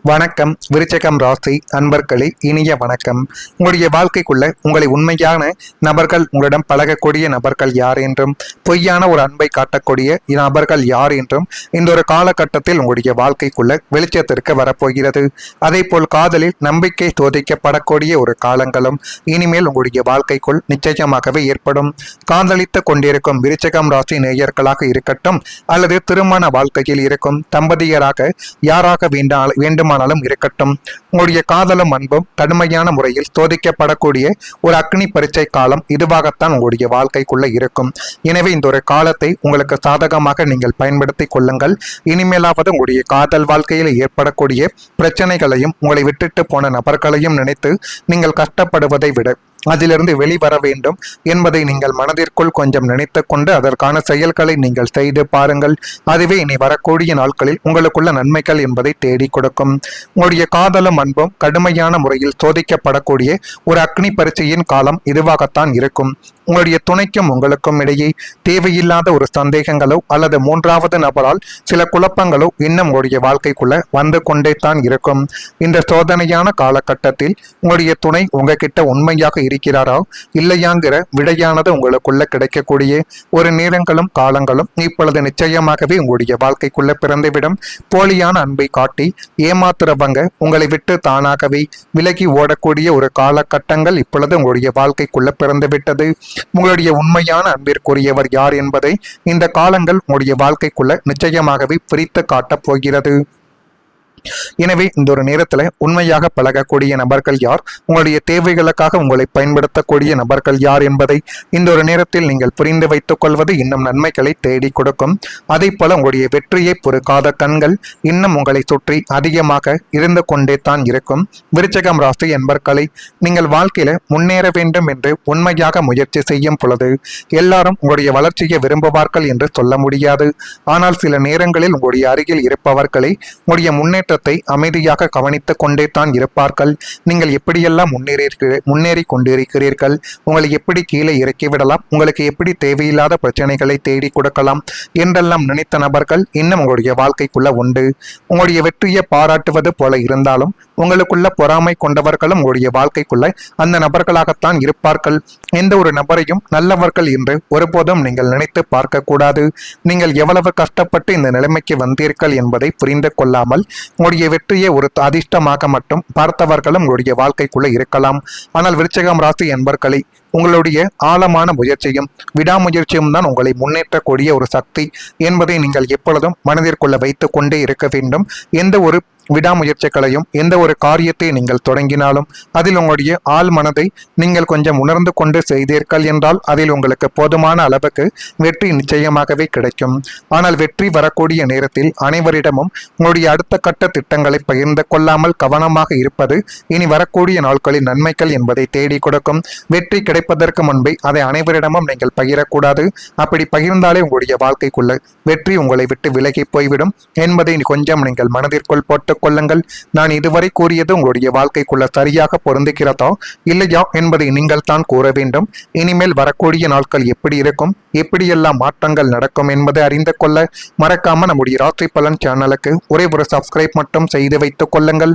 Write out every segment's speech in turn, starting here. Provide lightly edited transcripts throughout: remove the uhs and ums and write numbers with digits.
வணக்கம் விருச்சகம் ராசி அன்பர்களே, இனிய வணக்கம். உங்களுடைய வாழ்க்கைக்குள்ள உங்களை உண்மையான நபர்கள், உங்களிடம் பழகக்கூடிய நபர்கள் யார் என்றும், பொய்யான ஒரு அன்பை காட்டக்கூடிய நபர்கள் யார் என்றும் இந்த ஒரு காலகட்டத்தில் உங்களுடைய வாழ்க்கைக்குள்ள வெளிச்சத்திற்கு வரப்போகிறது. அதே போல் காதலில் நம்பிக்கை சோதிக்கப்படக்கூடிய ஒரு காலங்களும் இனிமேல் உங்களுடைய வாழ்க்கைக்குள் நிச்சயமாகவே ஏற்படும். காதலித்து கொண்டிருக்கும் விருச்சகம் ராசி நேயர்களாக இருக்கட்டும், அல்லது திருமண வாழ்க்கையில் இருக்கும் தம்பதியராக யாராக வேண்டுமானாலும் இருக்கட்டும், உங்களுடைய காதலும் அன்பும் கடுமையான முறையில் சோதிக்கப்படக்கூடிய ஒரு அக்னி பரீட்சை காலம் இதுவாகத்தான் உங்களுடைய வாழ்க்கைக்குள்ள இருக்கும். எனவே இந்த ஒரு காலத்தை உங்களுக்கு சாதகமாக நீங்கள் பயன்படுத்திக் கொள்ளுங்கள். இனிமேலாவது உங்களுடைய காதல் வாழ்க்கையில் ஏற்படக்கூடிய பிரச்சனைகளையும் உங்களை விட்டுட்டு போன நபர்களையும் நினைத்து நீங்கள் கஷ்டப்படுவதை விட அதிலிருந்து வெளிவர வேண்டும் என்பதை நீங்கள் மனதிற்குள் கொஞ்சம் நினைத்து கொண்டு அதற்கான செயல்களை நீங்கள் செய்து பாருங்கள். அதுவே இனி வரக்கூடிய நாட்களில் உங்களுக்குள்ள நன்மைகள் என்பதை தேடி கொடுக்கும். உங்களுடைய காதலும் அன்பும் கடுமையான முறையில் சோதிக்கப்படக்கூடிய ஒரு அக்னி பரீட்சையின் காலம் இதுவாகத்தான் இருக்கும். உங்களுடைய துணைக்கும் உங்களுக்கும் இடையே தேவையில்லாத ஒரு சந்தேகங்களோ அல்லது மூன்றாவது நபரால் சில குழப்பங்களோ இன்னும் உங்களுடைய வாழ்க்கைக்குள்ள வந்து கொண்டே தான் இருக்கும். இந்த சோதனையான காலகட்டத்தில் உங்களுடைய துணை உங்ககிட்ட உண்மையாக இருக்கிறாரா இல்லையாங்கிற விடையானது உங்களுக்குள்ள கிடைக்கக்கூடிய ஒரு நேரங்களும் காலங்களும் இப்பொழுது நிச்சயமாகவே உங்களுடைய வாழ்க்கைக்குள்ள பிறந்துவிடும். போலியான அன்பை காட்டி ஏமாத்துறவங்க உங்களை விட்டு தானாகவே விலகி ஓடக்கூடிய ஒரு காலகட்டங்கள் இப்பொழுது உங்களுடைய வாழ்க்கைக்குள்ள பிறந்துவிட்டது. உங்களுடைய உண்மையான அன்பிற்குரியவர் யார் என்பதை இந்த காலங்கள் உங்களுடைய வாழ்க்கைக்குள்ள நிச்சயமாகவே பிரித்து காட்டப் போகிறது. எனவே இந்த ஒரு நேரத்துல உண்மையாக பழகக்கூடிய நபர்கள் யார், உங்களுடைய தேவைகளுக்காக உங்களை பயன்படுத்தக்கூடிய நபர்கள் யார் என்பதை இந்த ஒரு நேரத்தில் நீங்கள் புரிந்து வைத்துக் கொள்வது இன்னும் நன்மைகளை தேடி கொடுக்கும். அதே போல உங்களுடைய வெற்றியை பொறுக்காத கண்கள் இன்னும் உங்களை சுற்றி அதிகமாக இருந்து கொண்டே தான் இருக்கும். விருச்சகம் ராசி என்பர்களை, நீங்கள் வாழ்க்கையில முன்னேற வேண்டும் என்று உண்மையாக முயற்சி செய்யும் பொழுது எல்லாரும் உங்களுடைய வளர்ச்சியை விரும்புவார்கள் என்று சொல்ல முடியாது. ஆனால் சில நேரங்களில் உங்களுடைய அருகில் இருப்பவர்களை உங்களுடைய முன்னேற்ற அமைதியாக கவனித்துக் கொண்டே தான் இருப்பார்கள். நீங்கள் எப்படியெல்லாம் முன்னேறி கொண்டிருக்கிறீர்கள், உங்களை எப்படி கீழே இறக்கிவிடலாம், உங்களுக்கு எப்படி தேவையில்லாத பிரச்சனைகளை தேடி கொடுக்கலாம் என்றெல்லாம் நினைத்த நபர்கள் இன்னும் உங்களுடைய வாழ்க்கைக்குள்ள உண்டு. உங்களுடைய வெற்றியை பாராட்டுவது போல இருந்தாலும் உங்களுக்குள்ள பொறாமை கொண்டவர்களும் உங்களுடைய வாழ்க்கைக்குள்ள அந்த நபர்களாகத்தான் இருப்பார்கள். எந்த ஒரு நபரையும் நல்லவர்கள் என்று ஒருபோதும் நீங்கள் நினைத்து பார்க்க கூடாது. நீங்கள் எவ்வளவு கஷ்டப்பட்டு இந்த நிலைமைக்கு வந்தீர்கள் என்பதை புரிந்து கொள்ளாமல் உங்களுடைய வெற்றியை ஒரு அதிர்ஷ்டமாக மட்டும் பார்த்தவர்களும் உங்களுடைய வாழ்க்கைக்குள்ள இருக்கலாம். ஆனால் விருச்சகம் ராசி என்பர்களை, உங்களுடைய ஆழமான முயற்சியும் விடாமுயற்சியும் தான் உங்களை முன்னேற்றக்கூடிய ஒரு சக்தி என்பதை நீங்கள் எப்பொழுதும் மனதிற்குள்ள வைத்து கொண்டே இருக்க வேண்டும். எந்த ஒரு விடாமுயற்சிகளையும் எந்த ஒரு காரியத்தை நீங்கள் தொடங்கினாலும் அதில் உங்களுடைய ஆள் மனதை நீங்கள் கொஞ்சம் உணர்ந்து கொண்டு செய்தீர்கள் என்றால் அதில் உங்களுக்கு போதுமான அளவுக்கு வெற்றி நிச்சயமாகவே கிடைக்கும். ஆனால் வெற்றி வரக்கூடிய நேரத்தில் அனைவரிடமும் உங்களுடைய அடுத்த கட்ட திட்டங்களை பகிர்ந்து கொள்ளாமல் கவனமாக இருப்பது இனி வரக்கூடிய நாட்களில் நன்மைகள் என்பதை தேடி கொடுக்கும். வெற்றி கிடைப்பதற்கு முன்பே அதை அனைவரிடமும் நீங்கள் பகிரக்கூடாது. அப்படி பகிர்ந்தாலே உங்களுடைய வாழ்க்கைக்குள்ள வெற்றி உங்களை விட்டு விலகி போய்விடும் என்பதை கொஞ்சம் நீங்கள் மனதிற்குள் போட்டு கொள்ளுங்கள். நான் இதுவரை கூறியது உங்களுடைய வாழ்க்கைக்குள்ள சரியாக பொருந்துகிறதா இல்லையா என்பதை நீங்கள் தான் கூற வேண்டும். இனிமேல் வரக்கூடிய நாட்கள் எப்படி இருக்கும், எப்படியெல்லாம் மாற்றங்கள் நடக்கும் என்பதை அறிந்து கொள்ள மறக்காம நம்முடைய ராசி பலன் சேனலுக்கு ஒரே ஒரு சப்ஸ்கிரைப் மட்டும் செய்து வைத்துக் கொள்ளுங்கள்.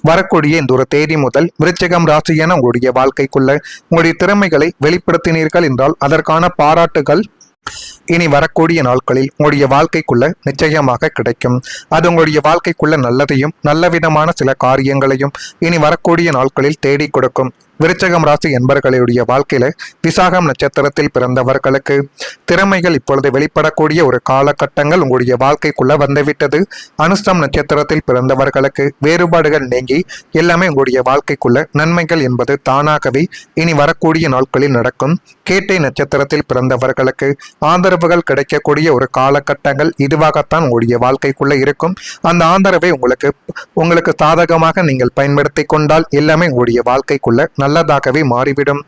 வரக்கூடிய இந்த ஒரு தேதி முதல் விருச்சகம் ராசியான உங்களுடைய வாழ்க்கைக்குள்ள உங்களுடைய திறமைகளை வெளிப்படுத்தினீர்கள் என்றால் அதற்கான பாராட்டுகள் இனி வரக்கூடிய நாட்களில் உங்களுடைய வாழ்க்கைக்குள்ள நிச்சயமாக கிடைக்கும். அது உங்களுடைய வாழ்க்கைக்குள்ள நல்லதையும் நல்ல விதமான சில காரியங்களையும் இனி வரக்கூடிய நாட்களில் தேடி கொடுக்கும். விருச்சகம் ராசி என்பர்களுடைய வாழ்க்கையில விசாகம் நட்சத்திரத்தில் பிறந்தவர்களுக்கு திறமைகள் இப்பொழுது வெளிப்படக்கூடிய ஒரு காலகட்டங்கள் உங்களுடைய வாழ்க்கைக்குள்ள வந்துவிட்டது. அனுஷ்டம் நட்சத்திரத்தில் பிறந்தவர்களுக்கு வேறுபாடுகள் நீங்கி எல்லாமே உங்களுடைய வாழ்க்கைக்குள்ள நன்மைகள் என்பது தானாகவே இனி வரக்கூடிய நாட்களில் நடக்கும். கேட்டை நட்சத்திரத்தில் பிறந்தவர்களுக்கு ஆதரவுகள் கிடைக்கக்கூடிய ஒரு காலகட்டங்கள் இதுவாகத்தான் உங்களுடைய வாழ்க்கைக்குள்ள இருக்கும். அந்த ஆதரவை உங்களுக்கு சாதகமாக நீங்கள் பயன்படுத்தி கொண்டால் எல்லாமே உங்களுடைய வாழ்க்கைக்குள்ள நல்லதாகவே மாறிவிடும்.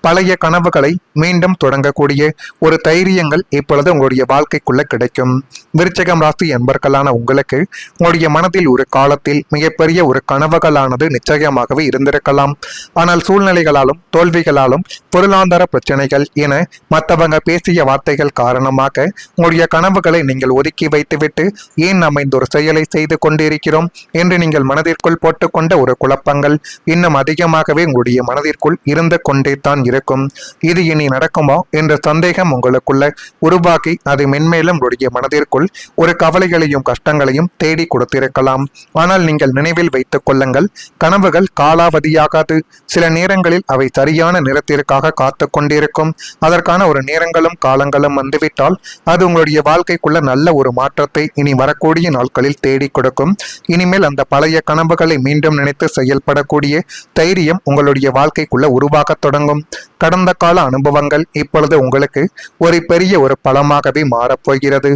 பழைய கனவுகளை மீண்டும் தொடங்கக்கூடிய ஒரு தைரியங்கள் இப்பொழுது உங்களுடைய வாழ்க்கைக்குள்ள கிடைக்கும். விருச்சகம் ராசி என்பர்களான உங்களுக்கு உங்களுடைய மனதில் ஒரு காலத்தில் மிகப்பெரிய ஒரு கனவுகளானது நிச்சயமாகவே இருந்திருக்கலாம். ஆனால் சூழ்நிலைகளாலும் தோல்விகளாலும் பொருளாதார பிரச்சனைகள் பிரச்சனைகள் என மற்றவங்க பேசிய வார்த்தைகள் காரணமாக உங்களுடைய கனவுகளை நீங்கள் ஒதுக்கி வைத்துவிட்டு ஏன் நாம் இந்த ஒரு செயலை செய்து கொண்டிருக்கிறோம் என்று நீங்கள் மனதிற்குள் போட்டுக்கொண்ட ஒரு குழப்பங்கள் இன்னும் அதிகமாகவே உங்களுடைய மனதிற்குள் இருந்து கொண்டே தான் இருக்கும். இது இனி நடக்குமா என்ற சந்தேகம் உங்களுக்குள்ள உருவாக்கி அது மென்மேலும் உங்களுடைய மனதிற்குள் ஒரு கவலைகளையும் கஷ்டங்களையும் தேடி கொடுத்திருக்கலாம். ஆனால் நீங்கள் நினைவில் வைத்துக் கொள்ளுங்கள், கனவுகள் காலாவதியாகாது. சில நேரங்களில் அவை சரியான நேரத்திற்காக காத்து கொண்டிருக்கும். அதற்கான ஒரு நேரங்களும் காலங்களும் வந்துவிட்டால் அது உங்களுடைய வாழ்க்கைக்குள்ள நல்ல ஒரு மாற்றத்தை இனி வரக்கூடிய நாட்களில் தேடி கொடுக்கும். இனிமேல் அந்த பழைய கனவுகளை மீண்டும் நினைத்து செயல்படக்கூடிய தைரியம் உங்களுடைய வாழ்க்கைக்குள்ள உருவாக தொடங்கும். கடந்த கால அனுபவங்கள் இப்பொழுது உங்களுக்கு ஒரு பெரிய ஒரு பலமாகவே மாறப்போகிறது.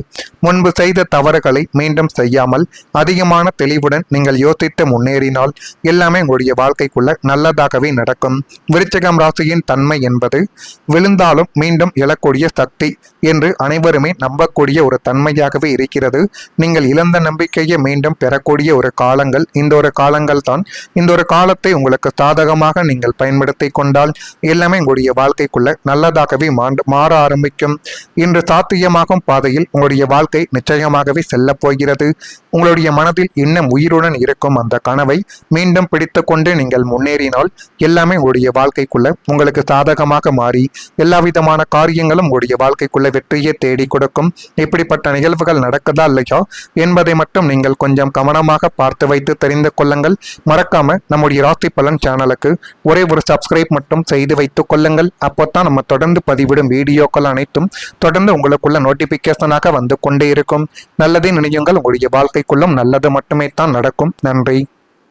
முன்பு செய்த தவறுகளை மீண்டும் செய்யாமல் அதிகமான தெளிவுடன் நீங்கள் யோசித்து முன்னேறினால் எல்லாமே உங்களுடைய வாழ்க்கைக்குள்ள நல்லதாகவே நடக்கும். விருச்சிகம் ராசியின் தன்மை என்பது விழுந்தாலும் மீண்டும் எழக்கூடிய சக்தி என்று அனைவருமே நம்பக்கூடிய ஒரு தன்மையாகவே இருக்கிறது. நீங்கள் இழந்த நம்பிக்கையை மீண்டும் பெறக்கூடிய ஒரு காலங்கள் இந்த ஒரு காலங்கள் தான். இந்த ஒரு காலத்தை உங்களுக்கு சாதகமாக நீங்கள் பயன்படுத்தி கொண்டால் எல்லாமே உங்களுடைய வாழ்க்கைக்குள்ள நல்லதாகவே மாற ஆரம்பிக்கும். இன்று சாத்தியமாகும் பாதையில் உங்களுடைய வாழ்க்கை நிச்சயமாகவே செல்ல போகிறது. உங்களுடைய மனதில் இன்னும் உயிருடன் இருக்கும் அந்த கனவை மீண்டும் பிடித்து கொண்டு நீங்கள் முன்னேறினால் எல்லாமே உங்களுடைய வாழ்க்கைக்குள்ள உங்களுக்கு சாதகமாக மாறி எல்லா விதமான காரியங்களும் உங்களுடைய வாழ்க்கைக்குள்ள வெற்றியை தேடி கொடுக்கும். இப்படிப்பட்ட நிகழ்வுகள் நடக்குதா இல்லையா என்பதை மட்டும் நீங்கள் கொஞ்சம் கவனமாக பார்த்து வைத்து தெரிந்து கொள்ளுங்கள். மறக்காம நம்முடைய ராசி பலன் சேனலுக்கு ஒரே ஒரு சப்ஸ்கிரைப் மட்டும் செய்து வைத்துக் கொள்ளுங்கள். அப்போதான் நம்ம தொடர்ந்து பதிவிடும் வீடியோக்கள் அனைத்தும் தொடர்ந்து உங்களுக்குள்ள நோட்டிபிகேஷனாக வந்து கொண்டே இருக்கும். நல்லதே நினையுங்கள், உங்களுடைய வாழ்க்கைக்குள்ளும் நல்லது மட்டுமே தான் நடக்கும். நன்றி.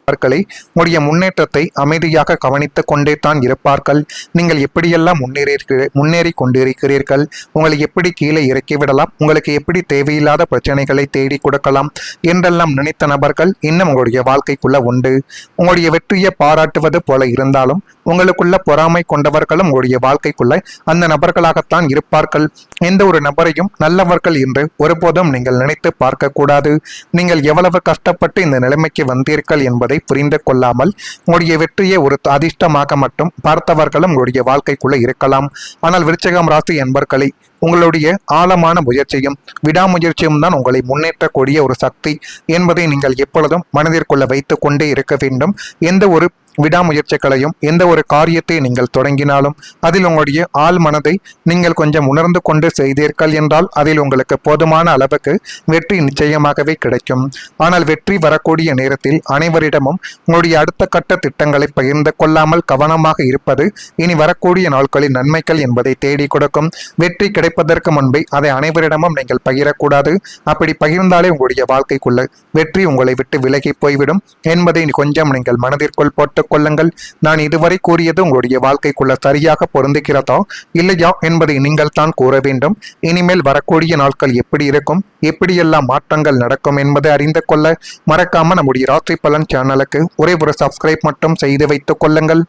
உங்களுடைய முன்னேற்றத்தை அமைதியாக கவனித்துக் கொண்டே தான் இருப்பார்கள். நீங்கள் எப்படியெல்லாம் முன்னேறி கொண்டிருக்கிறீர்கள், உங்களை எப்படி கீழே இறக்கிவிடலாம், உங்களுக்கு எப்படி தேவையில்லாத பிரச்சனைகளை தேடி கொடுக்கலாம் என்றெல்லாம் நினைத்த நபர்கள் இன்னும் உங்களுடைய வாழ்க்கைக்குள்ள உண்டு. உங்களுடைய வெற்றியை பாராட்டுவது போல இருந்தாலும் உங்களுக்குள்ள பொறாமை கொண்டவர்களும் உங்களுடைய வாழ்க்கைக்குள்ள அந்த நபர்களாகத்தான் இருப்பார்கள். எந்த ஒரு நபரையும் நல்லவர்கள் என்று ஒருபோதும் நீங்கள் நினைத்து பார்க்க கூடாது. நீங்கள் எவ்வளவு கஷ்டப்பட்டு இந்த நிலைமைக்கு வந்தீர்கள் என்பதை புரிந்து கொள்ளாமல் உங்களுடைய வெற்றியை ஒரு அதிர்ஷ்டமாக மட்டும் பார்த்தவர்களும் உங்களுடைய வாழ்க்கைக்குள்ள இருக்கலாம். ஆனால் விருச்சிகம் ராசி என்பர்களை உங்களுடைய ஆழமான முயற்சியும் விடாமுயற்சியும் தான் உங்களை முன்னேற்றக்கூடிய ஒரு சக்தி என்பதை நீங்கள் எப்பொழுதும் மனதிற்குள்ள வைத்து கொண்டே இருக்க வேண்டும். எந்த ஒரு விடாமுயற்சிகளையும் எந்த ஒரு காரியத்தை நீங்கள் தொடங்கினாலும் அதில் உங்களுடைய ஆள் மனதை நீங்கள் கொஞ்சம் உணர்ந்து கொண்டு செய்தீர்கள் என்றால் அதில் உங்களுக்கு போதுமான அளவுக்கு வெற்றி நிச்சயமாகவே கிடைக்கும். ஆனால் வெற்றி வரக்கூடிய நேரத்தில் அனைவரிடமும் உங்களுடைய அடுத்த கட்ட திட்டங்களை பகிர்ந்து கொள்ளாமல் கவனமாக இருப்பது இனி வரக்கூடிய நாட்களில் நன்மைகள் என்பதை தேடி கொடுக்கும். வெற்றி கிடைப்பதற்கு முன்பே அதை அனைவரிடமும் நீங்கள் பகிரக்கூடாது. அப்படி பகிர்ந்தாலே உங்களுடைய வாழ்க்கைக்குள்ள வெற்றி உங்களை விட்டு விலகி போய்விடும் என்பதை கொஞ்சம் நீங்கள் மனதிற்குள் போட்டு கொள்ளுங்கள். நான் இதுவரை கூறியது உங்களுடைய வாழ்க்கைக்குள்ள சரியாக பொருந்துகிறதா இல்லையா என்பதை நீங்கள் தான் கூற வேண்டும். இனிமேல் வரக்கூடிய நாட்கள் எப்படி இருக்கும், எப்படியெல்லாம் மாற்றங்கள் நடக்கும் என்பதை அறிந்து கொள்ள மறக்காம நம்முடைய ராசி பலன் சேனலுக்கு ஒரே ஒரு சப்ஸ்கிரைப் மட்டும் செய்து வைத்துக் கொள்ளுங்கள்.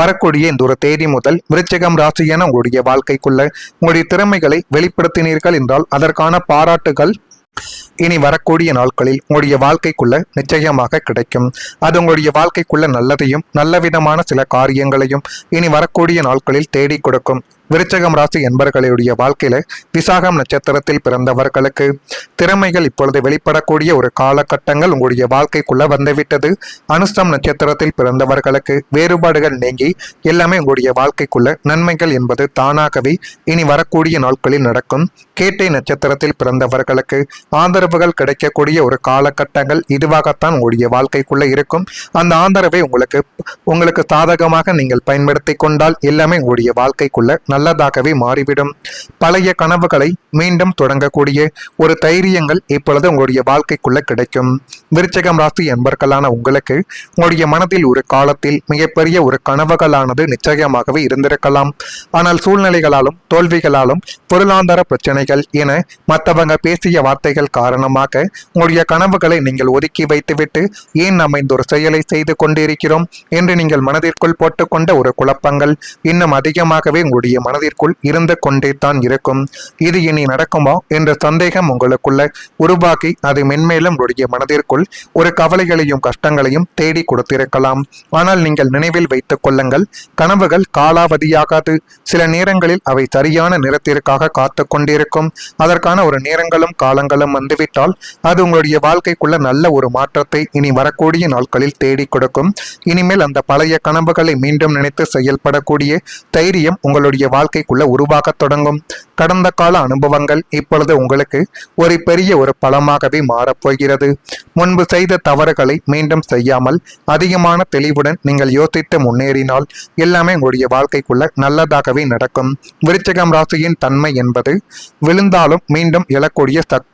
வரக்கூடிய இந்த ஒரு தேதி முதல் விருச்சிகம் ராசியான உங்களுடைய வாழ்க்கைக்குள்ள உங்களுடைய திறமைகளை வெளிப்படுத்தினீர்கள் என்றால் அதற்கான பாராட்டுகள் இனி வரக்கூடிய நாட்களில் உங்களுடைய வாழ்க்கைக்குள்ள நிச்சயமாக கிடைக்கும். அது உங்களுடைய வாழ்க்கைக்குள்ள நல்லதையும் நல்ல விதமான சில காரியங்களையும் இனி வரக்கூடிய நாட்களில் தேடி கொடுக்கும். விருச்சிகம் ராசி என்பவர்களுடைய வாழ்க்கையில விசாகம் நட்சத்திரத்தில் பிறந்தவர்களுக்கு திறமைகள் இப்பொழுது வெளிப்படக்கூடிய ஒரு காலகட்டங்கள் உங்களுடைய வாழ்க்கைக்குள்ள வந்துவிட்டது. அனுஷம் நட்சத்திரத்தில் பிறந்தவர்களுக்கு வேறுபாடுகள் நீங்கி எல்லாமே உங்களுடைய வாழ்க்கைக்குள்ள நன்மைகள் என்பது தானாகவே இனி வரக்கூடிய நாட்களில் நடக்கும். கேட்டை நட்சத்திரத்தில் பிறந்தவர்களுக்கு ஆதரவுகள் கிடைக்கக்கூடிய ஒரு காலகட்டங்கள் இதுவாகத்தான் உங்களுடைய வாழ்க்கைக்குள்ள இருக்கும். அந்த ஆதரவை உங்களுக்கு சாதகமாக நீங்கள் பயன்படுத்தி கொண்டால் எல்லாமே உங்களுடைய வாழ்க்கைக்குள்ள நல்லதாகவே மாறிவிடும். பழைய கனவுகளை மீண்டும் தொடங்கக்கூடிய ஒரு தைரியங்கள் இப்பொழுது உங்களுடைய வாழ்க்கைக்குள்ள கிடைக்கும். விருச்சிகம் ராசி என்பர்களான உங்களுக்கு உங்களுடைய மனதில் ஒரு காலத்தில் மிகப்பெரிய ஒரு கனவுகளானது நிச்சயமாகவே இருந்திருக்கலாம். ஆனால் சூழ்நிலைகளாலும் தோல்விகளாலும் பொருளாதார பிரச்சனைகள் என மற்றவங்க பேசிய வார்த்தைகள் காரணமாக உங்களுடைய கனவுகளை நீங்கள் ஒதுக்கி வைத்துவிட்டு ஏன் நாம் இந்த ஒரு செயலை செய்து கொண்டிருக்கிறோம் என்று நீங்கள் மனதிற்குள் போட்டுக்கொண்ட ஒரு குழப்பங்கள் இன்னும் அதிகமாகவே உங்களுடைய மனதிற்குள் இருந்து கொண்டே தான் இருக்கும். இது இனி நடக்குமா என்ற சந்தேகம் உங்களுக்குள்ள உருவாக்கி அது மென்மேலும் உங்களுடைய மனதிற்குள் ஒரு கவலைகளையும் கஷ்டங்களையும் தேடி கொடுத்திருக்கலாம். ஆனால் நீங்கள் நினைவில் வைத்துக் கொள்ளுங்கள், கனவுகள் காலாவதியாகாது. சில நேரங்களில் அவை சரியான நேரத்திற்காக காத்து கொண்டிருக்கும். அதற்கான ஒரு நேரங்களும் காலங்களும் வந்துவிட்டால் அது உங்களுடைய வாழ்க்கைக்குள்ள நல்ல ஒரு மாற்றத்தை இனி வரக்கூடிய நாட்களில் தேடி கொடுக்கும். இனிமேல் அந்த பழைய கனவுகளை மீண்டும் நினைத்து செயல்படக்கூடிய தைரியம் உங்களுடைய வாழ்க்கைக்குள்ள உருவாக தொடங்கும். கடந்த கால அனுபவங்கள் இப்பொழுது உங்களுக்கு ஒரு பெரிய ஒரு பலமாகவே மாறப்போகிறது. முன்பு செய்த தவறுகளை மீண்டும் செய்யாமல் அதிகமான தெளிவுடன் நீங்கள் யோசித்து முன்னேறினால் எல்லாமே உங்களுடைய வாழ்க்கைக்குள்ள நல்லதாகவே நடக்கும். விருச்சிகம் ராசியின் தன்மை என்பது விழுந்தாலும் மீண்டும் எழக்கூடிய சக்தி